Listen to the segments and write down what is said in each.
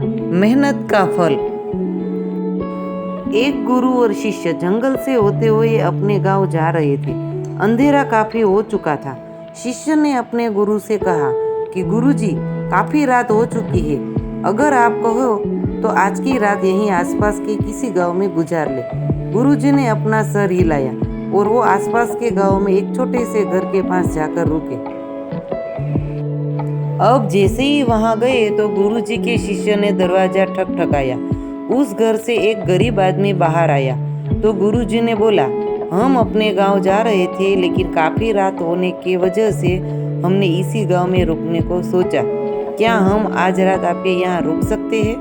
मेहनत का फल। एक गुरु और शिष्य जंगल से होते हुए अपने गांव जा रहे थे। अंधेरा काफी हो चुका था। शिष्य ने अपने गुरु से कहा कि गुरुजी, काफी रात हो चुकी है। अगर आप कहो तो आज की रात यहीं आसपास के किसी गांव में गुजार ले। गुरुजी ने अपना सर हिलाया और वो आसपास के गांव में एक छोटे से घर के पास जाकर रुके। अब जैसे ही वहां गए तो गुरुजी के शिष्य ने दरवाजा ठकठकाया। उस घर से एक गरीब आदमी बाहर आया तो गुरुजी ने बोला, हम अपने गांव जा रहे थे, लेकिन काफी रात होने की वजह से हमने इसी गांव में रुकने को सोचा। क्या हम आज रात आपके यहाँ रुक सकते हैं?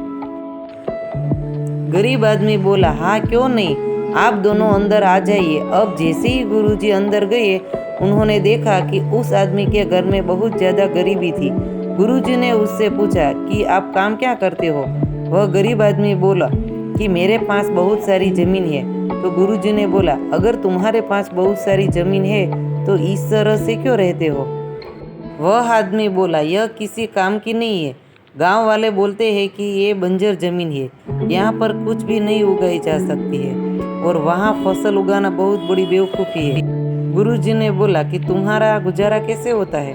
गरीब आदमी बोला, हाँ क्यों नहीं, आप दोनों अंदर आ जाइए। अब जैसे ही गुरुजी अंदर गए, उन्होंने देखा कि उस आदमी के घर में बहुत ज्यादा गरीबी थी। गुरुजी ने उससे पूछा कि आप काम क्या करते हो? वह गरीब आदमी बोला कि मेरे पास बहुत सारी जमीन है। तो गुरुजी ने बोला, अगर तुम्हारे पास बहुत सारी जमीन है तो इस तरह से क्यों रहते हो? वह आदमी बोला, यह किसी काम की नहीं है। गांव वाले बोलते हैं कि ये बंजर जमीन है, यहाँ पर कुछ भी नहीं उगाई जा सकती है और वहाँ फसल उगाना बहुत बड़ी बेवकूफ़ी है। गुरुजी ने बोला कि तुम्हारा गुजारा कैसे होता है?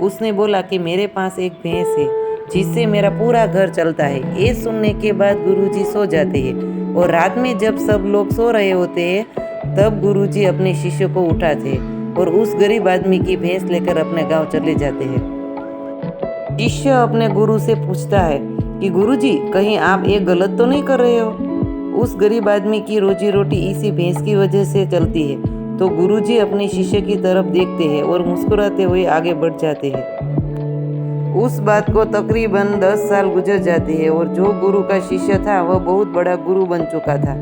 उसने बोला कि मेरे पास एक भैंस है जिससे मेरा पूरा घर चलता है। ये सुनने के बाद गुरुजी सो जाते हैं और रात में जब सब लोग सो रहे होते हैं तब गुरुजी अपने शिष्य को उठाते हैं और उस गरीब आदमी की भैंस लेकर अपने गांव चले जाते हैं। शिष्य अपने गुरु से पूछता है कि गुरुजी, कहीं आप ये गलत तो नहीं कर रहे हो? उस गरीब आदमी की रोजी रोटी इसी भैंस की वजह से चलती है। तो गुरुजी अपने शिष्य की तरफ देखते हैं और मुस्कुराते हुए आगे बढ़ जाते हैं। उस बात को तकरीबन 10 साल गुजर जाते हैं और जो गुरु का शिष्य था वह बहुत बड़ा गुरु बन चुका था।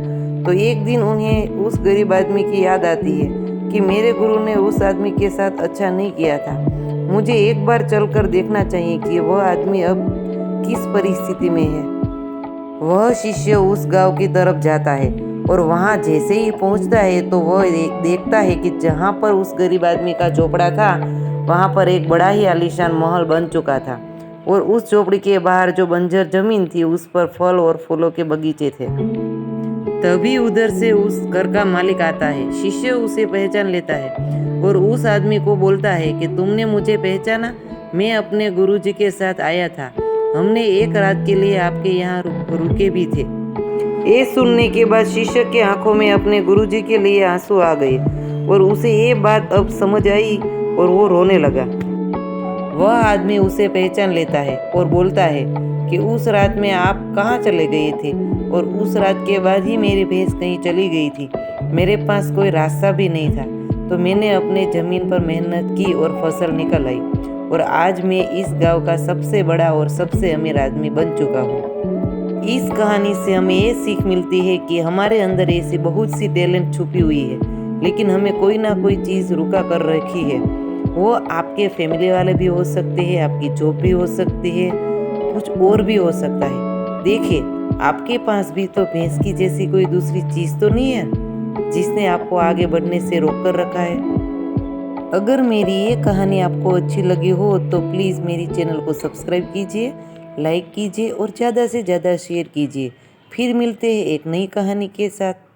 तो एक दिन उन्हें उस गरीब आदमी की याद आती है कि मेरे गुरु ने उस आदमी के साथ अच्छा नहीं किया था। मुझे एक बार चलकर देखना चाहिए कि वह आदमी अब किस परिस्थिति में है। वह शिष्य उस गांव की तरफ जाता है और वहां जैसे ही पहुंचता है तो वह देखता है कि जहां पर उस गरीब आदमी का झोपड़ा था वहां पर एक बड़ा ही आलीशान महल बन चुका था और उस झोपड़ी के बाहर जो बंजर जमीन थी उस पर फल और फूलों के बगीचे थे। तभी उधर से उस घर का मालिक आता है। शिष्य उसे पहचान लेता है और उस आदमी को बोलता है कि तुमने मुझे पहचाना? मैं अपने गुरुजी के साथ आया था। हमने एक रात के लिए आपके यहाँ रुके भी थे। ये सुनने के बाद शिष्य के आंखों में अपने गुरुजी के लिए आंसू आ गए और उसे ये बात अब समझ आई और वो रोने लगा। वह आदमी उसे पहचान लेता है और बोलता है कि उस रात में आप कहाँ चले गए थे और उस रात के बाद ही मेरी भैंस कहीं चली गई थी। मेरे पास कोई रास्ता भी नहीं था, तो मैंने अपने जमीन पर मेहनत की और फसल निकल आई और आज मैं इस गांव का सबसे बड़ा और सबसे अमीर आदमी बन चुका हूँ। इस कहानी से हमें ये सीख मिलती है कि हमारे अंदर ऐसी बहुत सी टैलेंट छुपी हुई है, लेकिन हमें कोई ना कोई चीज़ रुका कर रखी है। वो आपके फैमिली वाले भी हो सकते हैं, आपकी जॉब भी हो सकती है, कुछ और भी हो सकता है। देखिए, आपके पास भी तो भैंस की जैसी कोई दूसरी चीज़ तो नहीं है जिसने आपको आगे बढ़ने से रोक कर रखा है। अगर मेरी ये कहानी आपको अच्छी लगी हो तो प्लीज़ मेरी चैनल को सब्सक्राइब कीजिए, लाइक कीजिए और ज़्यादा से ज़्यादा शेयर कीजिए। फिर मिलते हैं एक नई कहानी के साथ।